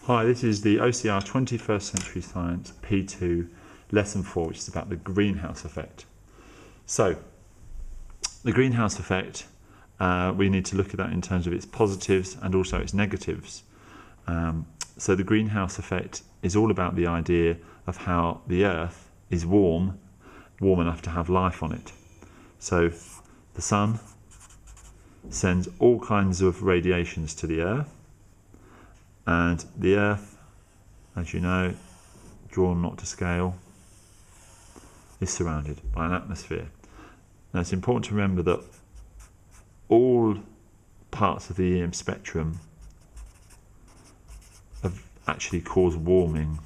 Hi, this is the OCR 21st Century Science P2 Lesson 4, which is about the greenhouse effect. So, the greenhouse effect, we need to look at that in terms of its positives and also its negatives. So the greenhouse effect is all about the idea of how the Earth is warm enough to have life on it. So the sun sends all kinds of radiations to the Earth, and the Earth, as you know, drawn not to scale, is surrounded by an atmosphere. Now it's important to remember that all parts of the EM spectrum have actually caused warming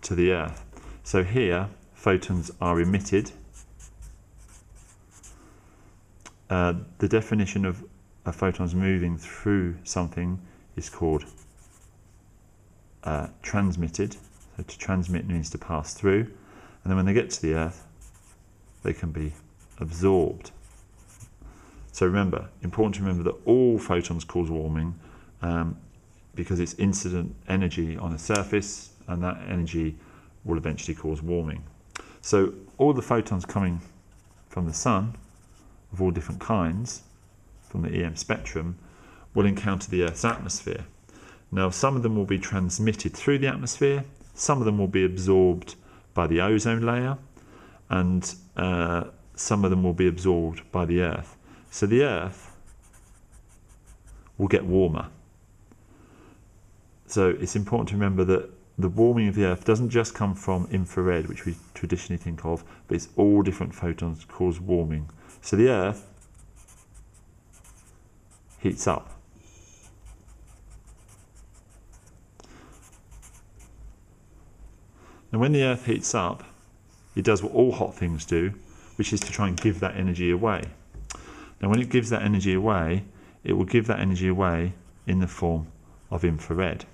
to the Earth. So here, photons are emitted. The definition of photons moving through something is called transmitted. So to transmit means to pass through, and then when they get to the Earth, they can be absorbed. So remember, important to remember that all photons cause warming because it's incident energy on a surface, and that energy will eventually cause warming. So all the photons coming from the sun of all different kinds from the EM spectrum will encounter the Earth's atmosphere. Now some of them will be transmitted through the atmosphere, some of them will be absorbed by the ozone layer, and some of them will be absorbed by the Earth. So the Earth will get warmer. So it's important to remember that the warming of the Earth doesn't just come from infrared, which we traditionally think of, but it's all different photons cause warming. So the Earth heats up. And when the Earth heats up, it does what all hot things do, which is to try and give that energy away. Now when it gives that energy away, it will give that energy away in the form of infrared,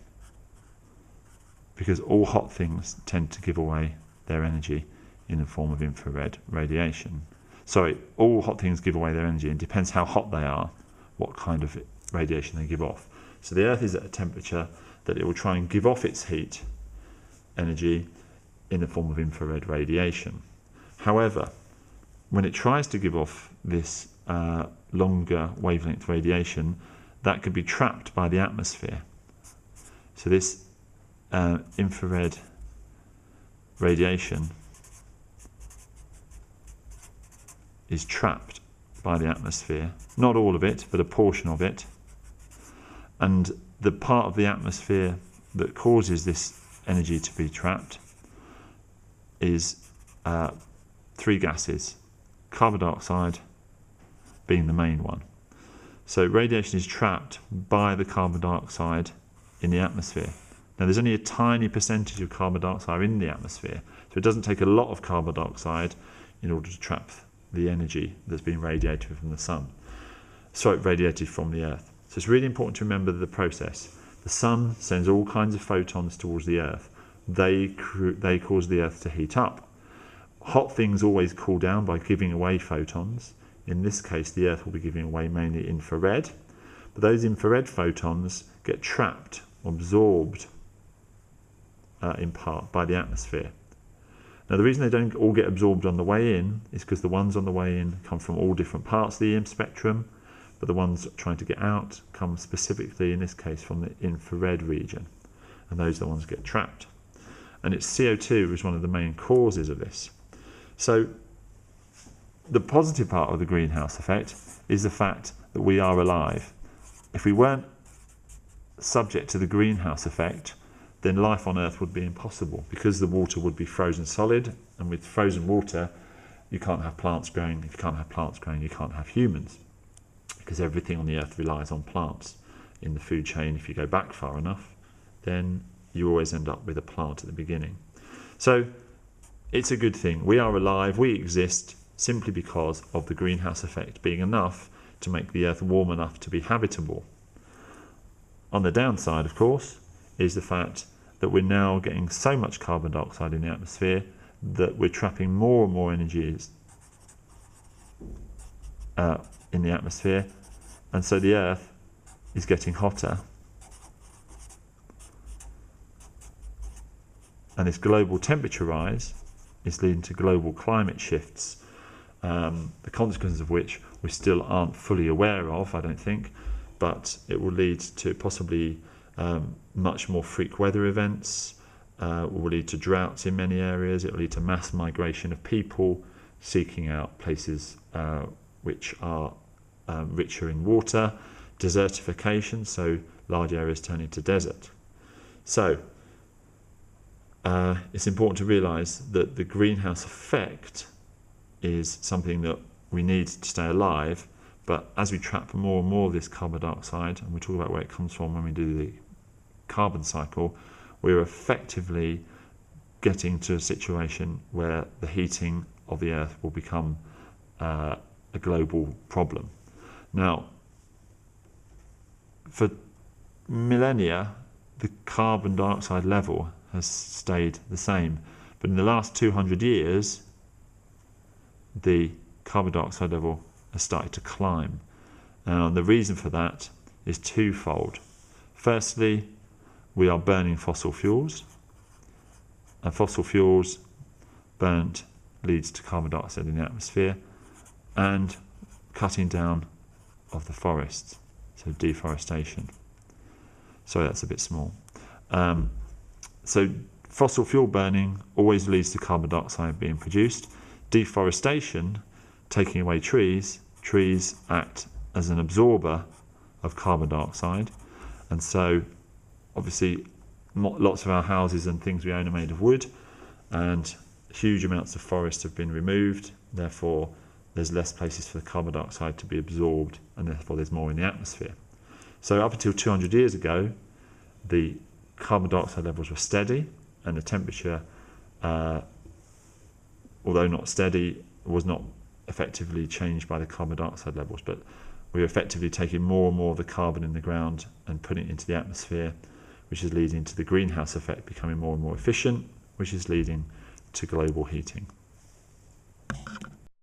because all hot things tend to give away their energy in the form of infrared radiation. Sorry, all hot things give away their energy, and it depends how hot they are, what kind of radiation they give off. So the Earth is at a temperature that it will try and give off its heat energy in the form of infrared radiation. However, when it tries to give off this longer wavelength radiation, that could be trapped by the atmosphere. So this infrared radiation is trapped by the atmosphere, not all of it, but a portion of it, and the part of the atmosphere that causes this energy to be trapped is three gases, carbon dioxide being the main one. So radiation is trapped by the carbon dioxide in the atmosphere. Now there's only a tiny percentage of carbon dioxide in the atmosphere, so it doesn't take a lot of carbon dioxide in order to trap the energy that's being radiated from the sun. So radiated from the Earth. So it's really important to remember the process. The sun sends all kinds of photons towards the Earth. They cause the Earth to heat up. Hot things always cool down by giving away photons. In this case, the Earth will be giving away mainly infrared, but those infrared photons get trapped, absorbed in part by the atmosphere. Now the reason they don't all get absorbed on the way in is because the ones on the way in come from all different parts of the EM spectrum, but the ones trying to get out come specifically, in this case, from the infrared region, and those are the ones that get trapped. And it's CO2 is one of the main causes of this. So the positive part of the greenhouse effect is the fact that we are alive. If we weren't subject to the greenhouse effect, then life on Earth would be impossible, because the water would be frozen solid, and with frozen water you can't have plants growing. If you can't have plants growing, you can't have humans, because everything on the Earth relies on plants in the food chain. If you go back far enough, then you always end up with a plant at the beginning. So it's a good thing. We are alive, we exist simply because of the greenhouse effect being enough to make the Earth warm enough to be habitable. On the downside, of course, is the fact that we're now getting so much carbon dioxide in the atmosphere that we're trapping more and more energy in the atmosphere, and so the Earth is getting hotter. And this global temperature rise is leading to global climate shifts, the consequences of which we still aren't fully aware of, I don't think, but it will lead to possibly much more freak weather events, will lead to droughts in many areas, it will lead to mass migration of people seeking out places which are richer in water, desertification, so large areas turn into desert. So it's important to realise that the greenhouse effect is something that we need to stay alive, but as we trap more and more of this carbon dioxide, and we'll talk about where it comes from when we do the carbon cycle, we're effectively getting to a situation where the heating of the Earth will become a global problem. Now, for millennia, the carbon dioxide level has stayed the same, but in the last 200 years, the carbon dioxide level has started to climb. And the reason for that is twofold. Firstly, we are burning fossil fuels, and fossil fuels burnt leads to carbon dioxide in the atmosphere, and cutting down of the forests, so deforestation. Sorry, that's a bit small. So fossil fuel burning always leads to carbon dioxide being produced. Deforestation, taking away trees act as an absorber of carbon dioxide, and so obviously lots of our houses and things we own are made of wood, and huge amounts of forest have been removed, therefore there's less places for the carbon dioxide to be absorbed, and therefore there's more in the atmosphere. So up until 200 years ago, the carbon dioxide levels were steady, and the temperature, although not steady, was not effectively changed by the carbon dioxide levels, but we were effectively taking more and more of the carbon in the ground and putting it into the atmosphere, which is leading to the greenhouse effect becoming more and more efficient, which is leading to global heating.